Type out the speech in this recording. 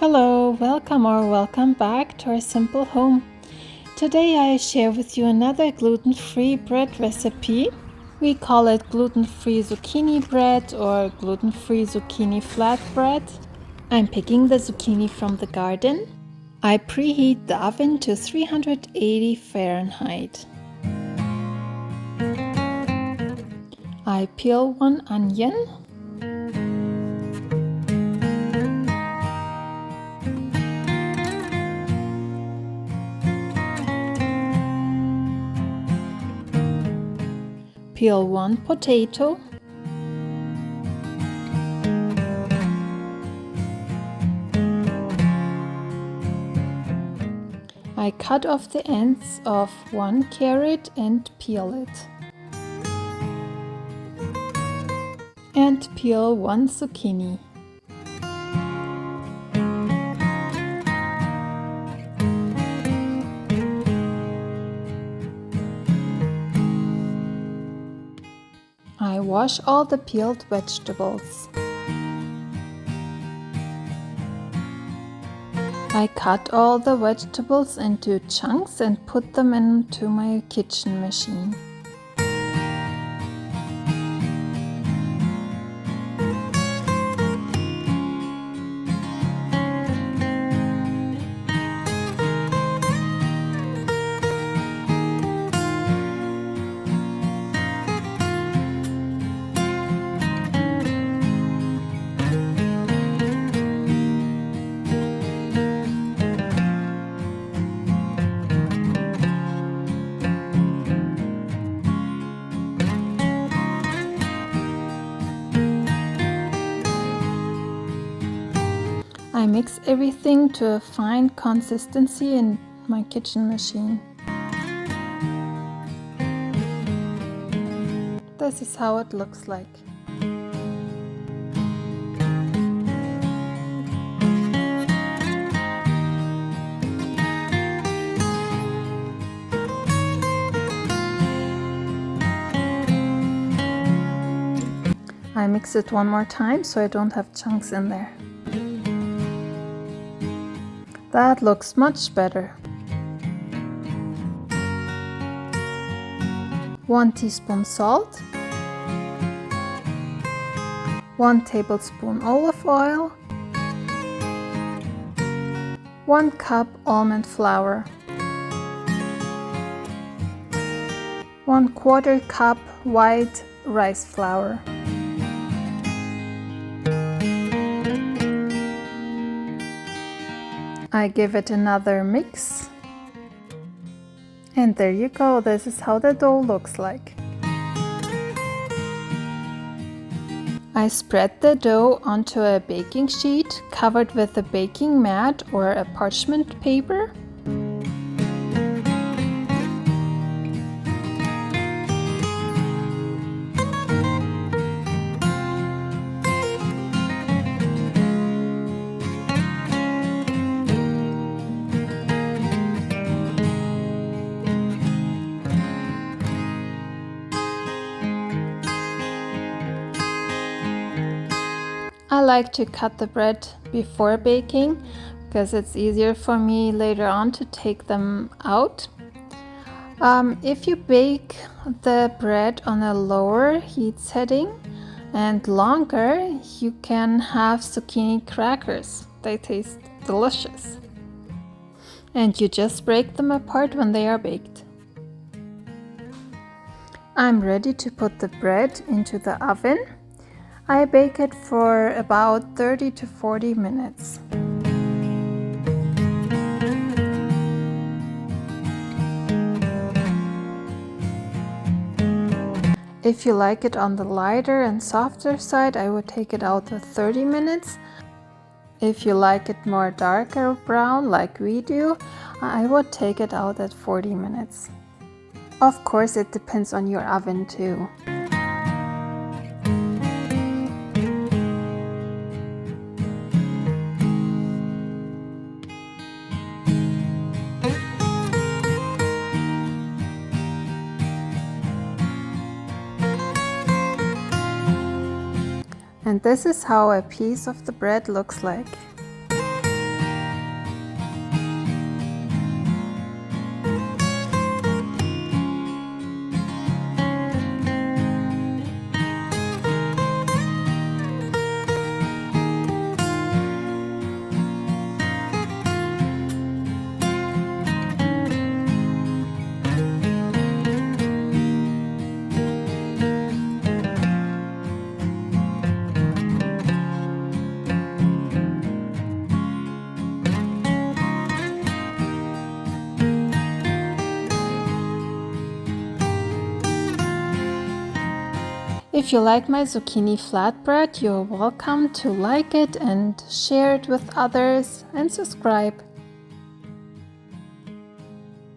Hello, welcome back to our simple home. Today I share with you another gluten-free bread recipe. We call it gluten-free zucchini bread or gluten-free zucchini flatbread. I'm picking the zucchini from the garden. I preheat the oven to 380 Fahrenheit. I peel one onion. Peel one potato. I cut off the ends of one carrot and peel it. And peel one zucchini. I wash all the peeled vegetables. I cut all the vegetables into chunks and put them into my kitchen machine. I mix everything to a fine consistency in my kitchen machine. This is how it looks like. I mix it one more time so I don't have chunks in there. That looks much better. 1 teaspoon salt, 1 tablespoon olive oil, 1 cup almond flour, 1/4 cup white rice flour. I give it another mix. And there you go, this is how the dough looks like. I spread the dough onto a baking sheet covered with a baking mat or a parchment paper. I like to cut the bread before baking because it's easier for me later on to take them out. If you bake the bread on a lower heat setting and longer, you can have zucchini crackers. They taste delicious. And you just break them apart when they are baked. I'm ready to put the bread into the oven. I bake it for about 30 to 40 minutes. If you like it on the lighter and softer side, I would take it out at 30 minutes. If you like it more darker brown like we do, I would take it out at 40 minutes. Of course, it depends on your oven too. And this is how a piece of the bread looks like. If you like my zucchini flatbread, you're welcome to like it and share it with others and subscribe.